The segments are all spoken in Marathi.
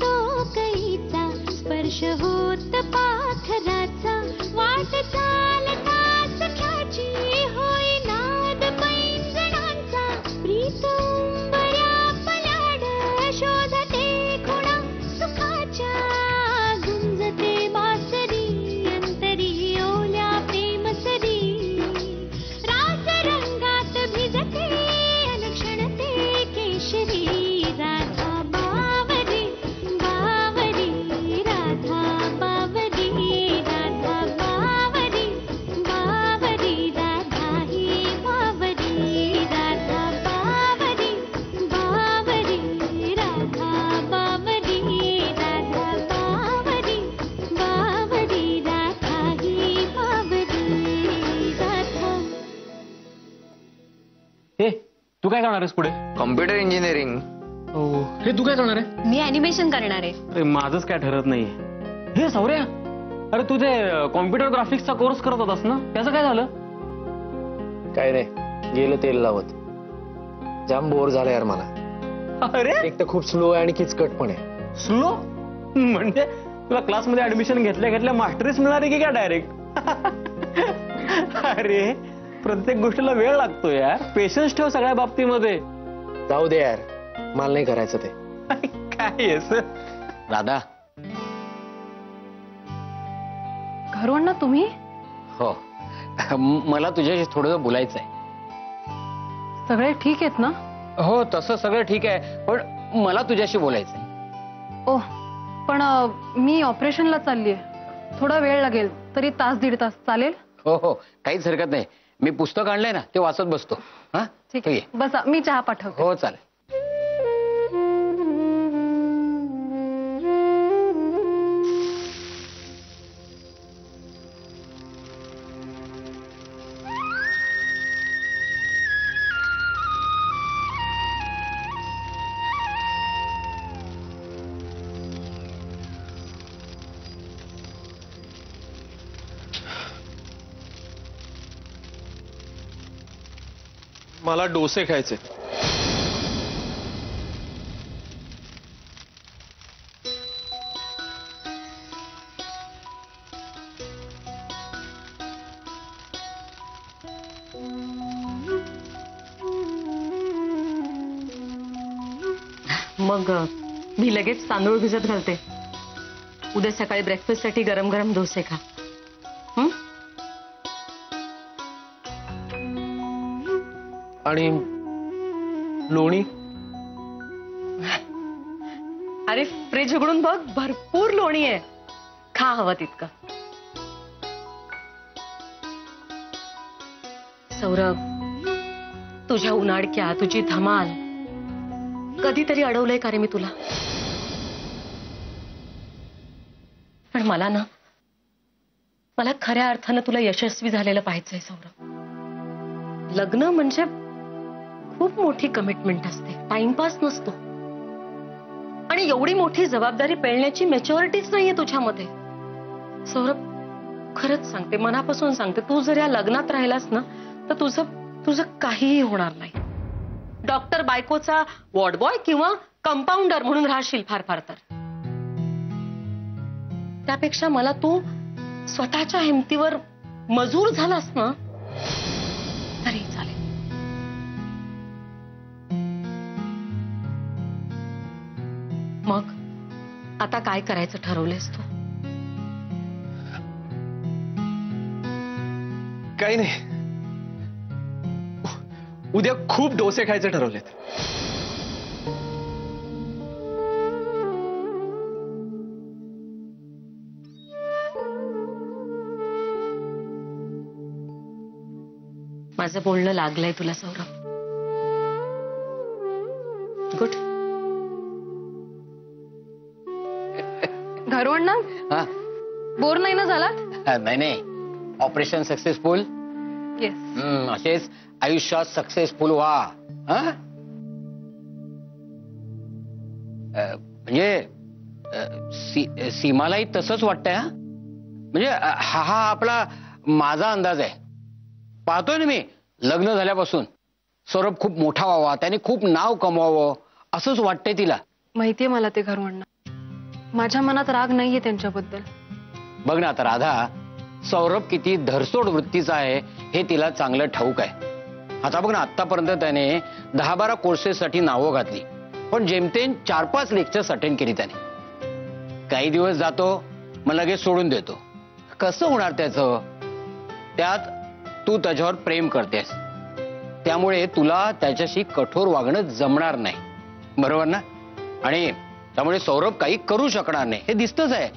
तो कैचा स्पर्श होत पाखराचा वाट चालता सख्याची होई नाद पैंजणांचा प्रीत उंबऱ्या पलाड शोधते खुणा सुखाच्या गुंजते बासरी अंतरी ओल्या प्रेमसरी रास रंगात भिजते अनक्षणते केशरी राधा बावरी बावरी राधा बावरी राधा बावरी बावरी राधा ही बावरी राधा बावरी बावरी राधा बावरी राधा बावरी बावरी राधा ही बावरी राधा. हे तू काय करणार आहेस पुढे? Computer engineering. हे तू काय करणार आहे? मी ॲनिमेशन करणार आहे. अरे माझंच काय ठरत नाहीये. हे सौर्या, अरे तू ते कॉम्प्युटर ग्राफिक्सचा कोर्स करत होतास ना, त्याचं काय झालं? काय नाही, गेलं तेल लावत. जाम बोर झालं यार मला. अरे एक तर खूप स्लो आहे आणि किचकट पण आहे. स्लो म्हणजे तुला क्लासमध्ये ऍडमिशन घेतल्या घेतल्या मास्टरीच मिळाली की काय डायरेक्ट? अरे प्रत्येक गोष्टीला वेळ लागतो यार, पेशन्स ठेव सगळ्या बाबतीमध्ये. जाऊ दे यार, मला नाही करायचं ते. काय येस राधा. घरून ना तुम्ही? हो, मला तुझ्याशी थोडं बोलायचं आहे. सगळे ठीक आहेत ना? हो, तसं सगळं ठीक आहे, पण मला तुझ्याशी बोलायचं आहे. ओह, पण मी ऑपरेशनला चालली आहे. थोडा वेळ लागेल, तरी तास दीड तास चालेल? हो हो, काहीच हरकत नाही. मी पुस्तक आणलंय ना, ते वाचत बसतो. हा ठीक आहे, बसा, मी चहा पाठवते. हो चालेल. मला डोसे खायचे. मग मी लगेच तांदूळ भिजत घालते. उद्या सकाळी ब्रेकफास्ट साठी गरम गरम डोसे खा. आणि लोणी? अरे फ्रीज उघडून बघ, भरपूर लोणी आहे. खा हवं तितकं. सौरभ, तुझ्या उन्हाळक्या, तुझी धमाल कधीतरी अडवलंय का रे मी तुला? पण मला खऱ्या अर्थानं तुला यशस्वी झालेलं पाहायचंय सौरभ. लग्न म्हणजे खूप मोठी कमिटमेंट असते, टाइमपास नसतो. आणि एवढी मोठी जबाबदारी पेलण्याची मॅच्युरिटीच नाहीये तुझ्यामध्ये सौरभ. खरंच सांगते, मनापासून सांगते, तू जर या लग्नात राहिलास ना तर तुझं काहीही होणार नाही. डॉक्टर बायकोचा वॉर्ड बॉय किंवा कंपाऊंडर म्हणून राहशील फार फार तर. त्यापेक्षा मला तू स्वतःच्या हिमतीवर मजूर झालास ना तरी चालेल. मग आता काय करायचं ठरवलंयस तू? काही नाही, उद्या खूप डोसे खायचे ठरवलेत. माझं बोलणं लागलंय तुला सौरभ? गुड. घरून ना हा बोर नाही ना झाला? नाही नाही, ऑपरेशन सक्सेसफुल. येस. असेच आयुष्यात सक्सेसफुल व्हा. हा म्हणजे सीमालाही तसंच वाटतंय. हा म्हणजे हा आपला माझा अंदाज आहे. पाहतोय ना मी, लग्न झाल्यापासून सौरभ खूप मोठा व्हावा, त्याने खूप नाव कमवावं असंच वाटतंय तिला. माहितीये मला ते घरून. माझ्या मनात राग नाहीये त्यांच्याबद्दल. बघ ना आता राधा, सौरभ किती धरसोड वृत्तीचा आहे हे तिला चांगलं ठाऊक आहे. आता बघ ना, आतापर्यंत त्याने 10-12 कोर्सेससाठी नावं घातली, पण जेमतेम 4-5 लेक्चर्स अटेंड केली त्याने. काही दिवस जातो, मग लगेच सोडून देतो. कसं होणार त्याचं? त्यात तू त्याच्यावर प्रेम करतेस, त्यामुळे तुला त्याच्याशी कठोर वागणं जमणार नाही, बरोबर ना? आणि त्यामुळे सौरभ काही करू शकणार नाही हे दिसतच आहे.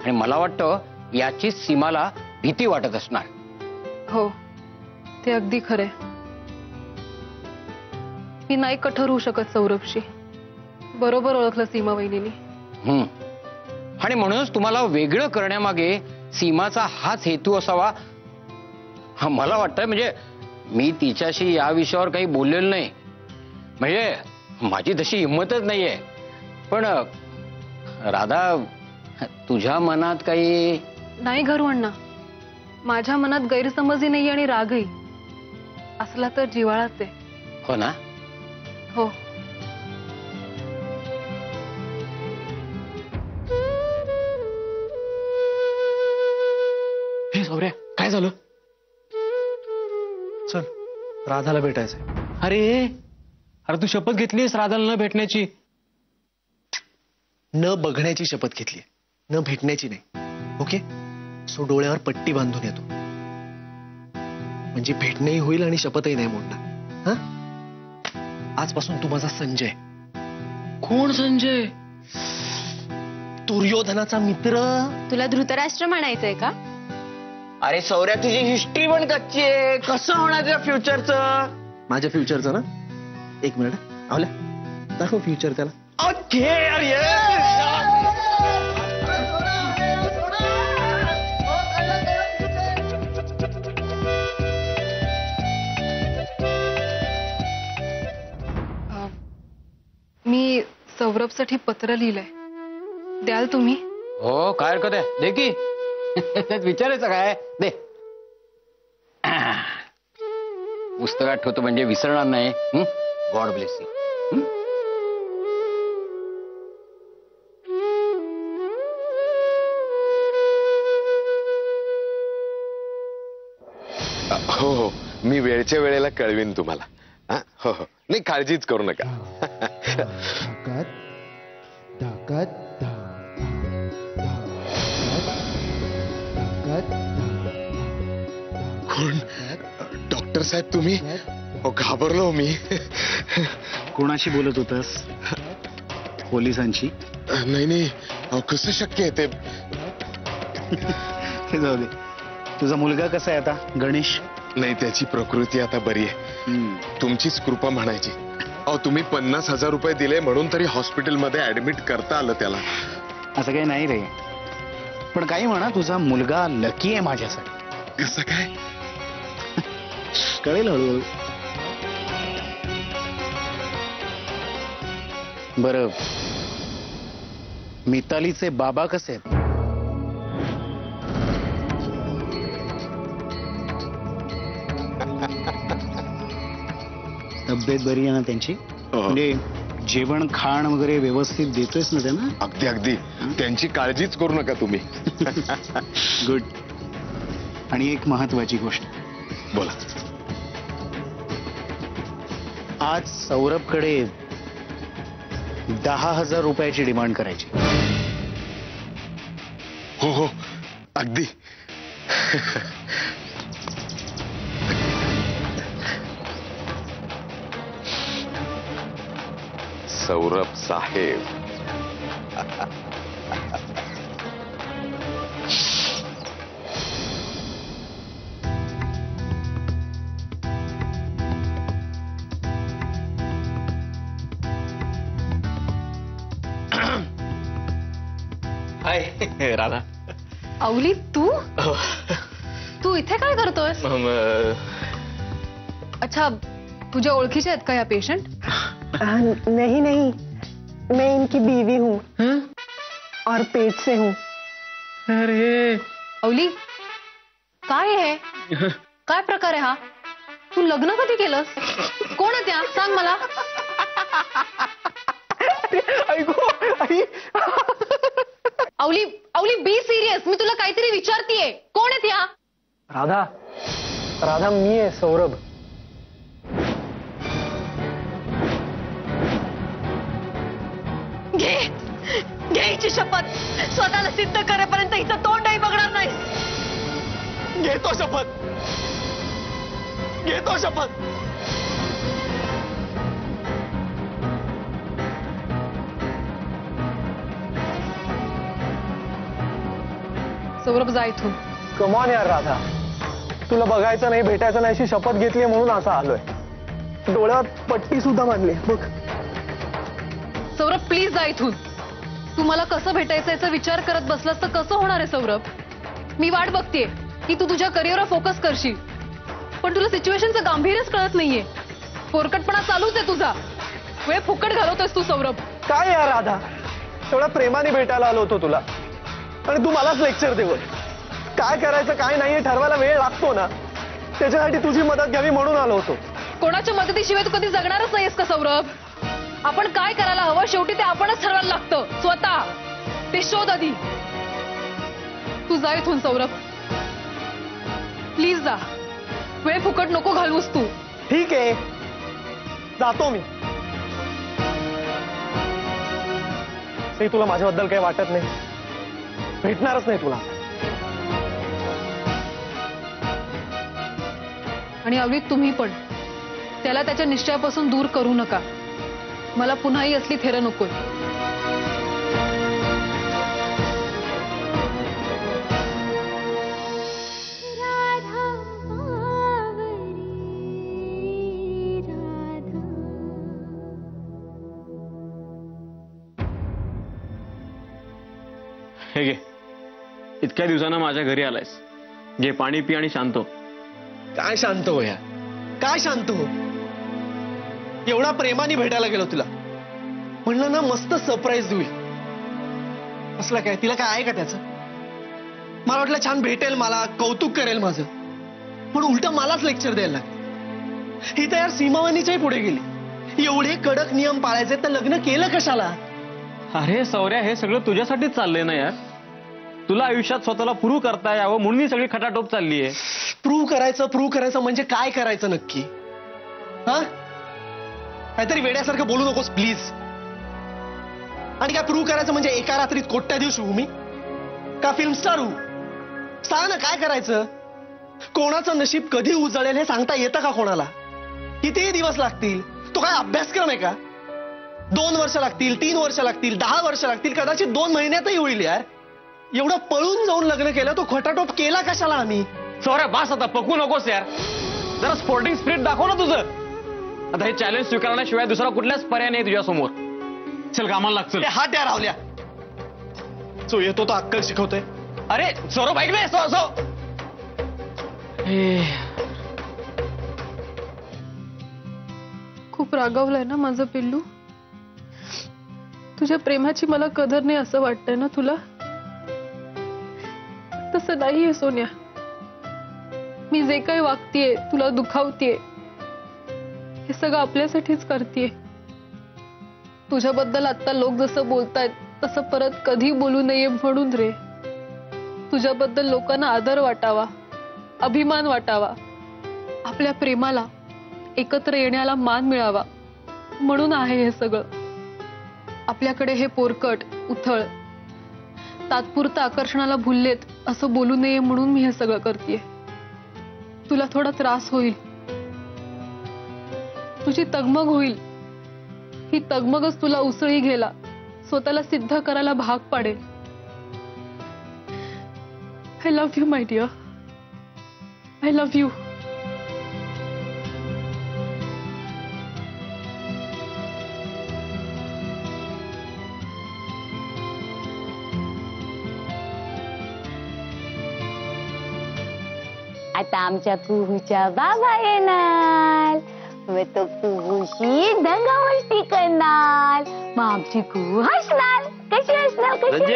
आणि मला वाटतं याची सीमाला भीती वाटत असणार. हो, ते अगदी खरे. मी नाही कठोर होऊ शकत सौरभशी. बरोबर ओळखलं सीमा वहिनीनी. आणि म्हणूनच तुम्हाला वेगळं करण्यामागे सीमाचा हाच हेतू असावा हा मला वाटतंय. म्हणजे मी तिच्याशी या विषयावर काही बोललेलो नाही, म्हणजे माझी तशी हिंमतच नाहीये. पण राधा, तुझ्या मनात काही नाही घरू अण्णा, माझ्या मनात गैरसमजही नाही आणि रागही. असला तर जिव्हाळाच आहे. हो ना? हो. हे सौर्या, काय झालं? चल, राधाला भेटायचंय. अरे तू शपथ घेतलीस राधाला न भेटण्याची? न बघण्याची शपथ घेतली, न भेटण्याची नाही. ओके, सो डोळ्यावर पट्टी बांधून येतो, म्हणजे भेटणंही होईल आणि शपथही नाही मोडणार. हा, आजपासून तू माझा संजय. कोण संजय? दुर्योधनाचा मित्र. तुला धृतराष्ट्र म्हणायचंय का? अरे सौर्या, तुझी हिस्ट्री पण कच्ची आहे. कसं होणार तुझ्या फ्युचरचं? माझ्या फ्युचरचं ना? एक मिनिट, आवल्या दाखव फ्युचर त्याला. मी सौरभसाठी पत्र लिहिलंय, द्याल तुम्ही? हो, काय हरकत आहे, दे की. त्यात विचारायचं काय, दे. पुस्तकात ठेवतो म्हणजे विसरणार नाही. God bless you. हो हो, मी वेळच्या वेळेला कळवीन तुम्हाला. हा, हो हो, नाही काळजीच करू नका. कोण? डॉक्टर साहेब तुम्ही? हो, घाबरलो मी. कोणाशी बोलत होतास? पोलिसांची? नाही नाही, अहो, कसं शक्य आहे ते? हे जाऊ दे. तुझा मुलगा कसा आहे आता, गणेश? नाही, त्याची प्रकृती आता बरी आहे. तुमचीच कृपा म्हणायची. अहो, तुम्ही 50,000 रुपये दिले म्हणून तरी हॉस्पिटलमध्ये ऍडमिट करता आलं त्याला. असं काही नाही रे, पण काही म्हणा, तुझा मुलगा लकी आहे माझ्यासाठी. कसं काय? कळेल हळूहळू. बरं, मितालीचे बाबा कसे आहेत? तब्येत बरी आहे ना त्यांची? म्हणजे जेवण खाण वगैरे व्यवस्थित देतोयस ना त्यांना? अगदी अगदी, त्यांची काळजीच करू नका तुम्ही. गुड. आणि एक महत्वाची गोष्ट. बोला. आज सौरभकडे 10,000 रुपयाची डिमांड करायची. हो हो, अगदी. सौरभ साहेब, हाय राधा. अवली, तू तू इथे काय करतोय? अच्छा, तुझ्या ओळखीचे आहेत का या पेशंट? नहीं नहीं, मैं इनकी बीवी हूँ और पेट से हूँ. अरे अवली, काय आहे? काय प्रकार आहे हा? तू लग्न कधी केलंस? कोण आहे त्या? सांग मला. ऐको आई आहेस? मी तुला काहीतरी विचारतीये. कोण आहेत या? राधा, राधा मी आहे सौरभ. घे घ्यायची शपथ. स्वतःला सिद्ध करेपर्यंत हिचं तोंडही बघणार नाही. घेतो शपथ, घेतो शपथ. सौरभ जा इथून. कमॉन यार राधा, तुला बघायचं नाही, भेटायचं नाही अशी शपथ घेतली म्हणून असं आलोय. डोळ्यावर पट्टी सुद्धा बांधली बघ. सौरभ प्लीज जा इथून. तू मला कसं भेटायचं याचा विचार करत बसलास तर कसं होणार आहे सौरभ? मी वाट बघतेय की तू तुझ्या करिअरवर फोकस करशील, पण तुला सिच्युएशनचं गांभीर्यच कळत नाहीये. फोरकटपणा चालूच आहे तुझा. वेळ फुकट घालवतोयस तू सौरभ. काय यार राधा, तेवढ्या प्रेमाने भेटायला आलो होतो तुला आणि तू मलाच लेक्चर देवत. काय करायचं काय नाही हे ठरवायला वेळ लागतो ना, त्याच्यासाठी तुझी मदत घ्यावी म्हणून आलो होतो. कोणाच्या मदतीशिवाय तू कधी जगणारच नाहीयेस का सौरभ? आपण काय करायला हवं शेवटी ते आपणच ठरवायला लागतं स्वतः. ते शोध आधी. तू जा इथून सौरभ, प्लीज जा. वेळ फुकट नको घालवूस तू. ठीक आहे, जातो मी. ते तुला माझ्याबद्दल काही वाटत नाही, भेटणारच नाही तुला. आणि अवलीत तुम्ही पण त्याला त्याच्या निश्चयापासून दूर करू नका. मला पुन्हा ही असली थेरं नकोय. हे घे, इतक्या दिवसानं माझ्या घरी आलायस. घे पाणी पी आणि शांत हो. काय शांत हो या, काय शांत हो? एवढा प्रेमाने भेटायला गेलो तुला, म्हणलं ना मस्त सरप्राईज देईल. असला काय, तिला काय आहे का त्याचं? मला वाटलं छान भेटेल, मला कौतुक करेल माझं, पण उलट मलाच लेक्चर द्यायला लागली. ही तर यार सीमावानीच्याही पुढे गेली. एवढे कडक नियम पाळायचे तर लग्न केलं कशाला? अरे सौर्या, हे सगळं तुझ्यासाठीच चाललंय ना यार. तुला आयुष्यात स्वतःला प्रूव्ह करता यावं म्हणून ही सगळी खटाटोप चाललीये. प्रूव्ह करायचं म्हणजे काय करायचं नक्की? हा, काहीतरी वेड्यासारखं बोलू नकोस प्लीज. आणि काय प्रूव्ह करायचं म्हणजे एका रात्रीत कोट्याधीश होऊ मी का फिल्म स्टार होऊ? सांग ना काय करायचं? कोणाचं नशीब कधी उजळेल हे सांगता येतं का कोणाला? कितीही दिवस लागतील, तो काय अभ्यासक्रम आहे का? 2 वर्ष लागतील, 3 वर्ष लागतील, 10 वर्ष लागतील, कदाचित 2 महिन्यातही होईल यार. एवढं पळून जाऊन लग्न केलं, तो खटाटोप केला कशाला आम्ही? सौर्या बास आता, पकू नकोस यार. जरा स्पोर्टिंग स्पिरिट दाखव ना तुझं. आता हे चॅलेंज स्वीकारण्याशिवाय दुसरा कुठलाच पर्याय नाही तुझ्या समोर. चल कामाला लाग. चल. हात या रावल्या, जो येतो तो अक्कल शिकवतोय. अरे सौरभ ऐक ना, खूप रागावलंय ना माझं पिल्लू? तुझ्या प्रेमाची मला कदर नाही असं वाटतंय ना तुला? तसं नाहीये सोन्या. मी जे काही वागतेय, तुला दुखावतेय, हे सगळं आपल्यासाठीच करतेय. तुझ्याबद्दल आता लोक जसं बोलतायत तसं परत कधी बोलू नये म्हणून रे. तुझ्याबद्दल लोकांना आदर वाटावा, अभिमान वाटावा, आपल्या प्रेमाला एकत्र येण्याला मान मिळावा म्हणून आहे हे सगळं. आपल्याकडे हे पोरकट, उथळ, तात्पुरतं आकर्षणाला भुललेत असं बोलू नये म्हणून मी हे सगळं करतेय. तुला थोडा त्रास होईल, तुझी तगमग होईल. ही तगमगच तुला उसळी घ्यायला, स्वतःला सिद्ध करायला भाग पाडेल. I love you my dear, I love you. आता आमच्या कुहूच्या बाबा येणार, व तो कुहूशी दंगा मस्ती करणार. मग आमची कुहू हसणार. कशी हसणार? कशी?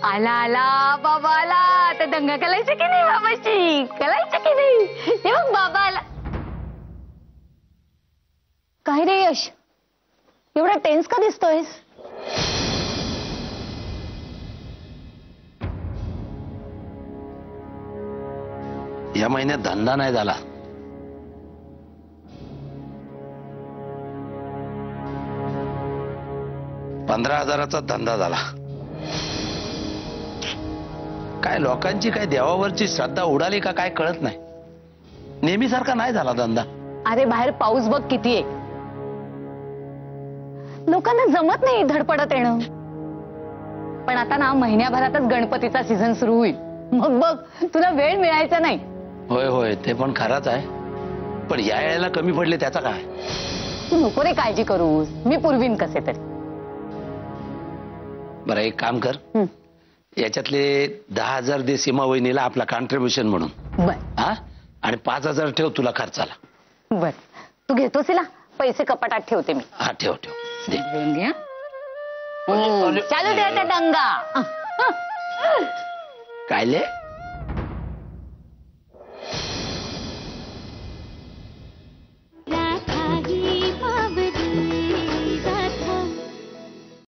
आला आला बाबा आला. तर दंगा करायचं की नाही बाबाशी? करायचं की नाही? हे बघ बाबा आला. काय रे यश, एवढा टेन्स का दिसतोयस? या महिन्यात धंदा नाही झाला. $15,000चा धंदा झाला. काय लोकांची काय देवावरची श्रद्धा उडाली का काय कळत नाही. नेहमीसारखा नाही झाला धंदा. अरे बाहेर पाऊस बघ किती आहे. लोकांना जमत नाही धडपडत येणं. पण आता ना महिन्याभरातच गणपतीचा सीझन सुरू होईल. मग बघ तुला वेळ मिळायचा नाही. होय होय ते पण खरंच आहे. पण या वेळेला कमी पडले त्याचा काय. तू नको रे काळजी करूस. मी पुरवीन कसे तरी. बरं एक काम कर. याच्यातले 10,000 दे सीमा वहिनीला आपला कॉन्ट्रीब्युशन म्हणून. बर. हा आणि 5,000 ठेव तुला खर्चाला. बर तू घेतोस ना पैसे कपाटात ठेवते मी. हा ठेव ठेव दे. घेऊन घ्या. चालू दे आता दंगा. कायले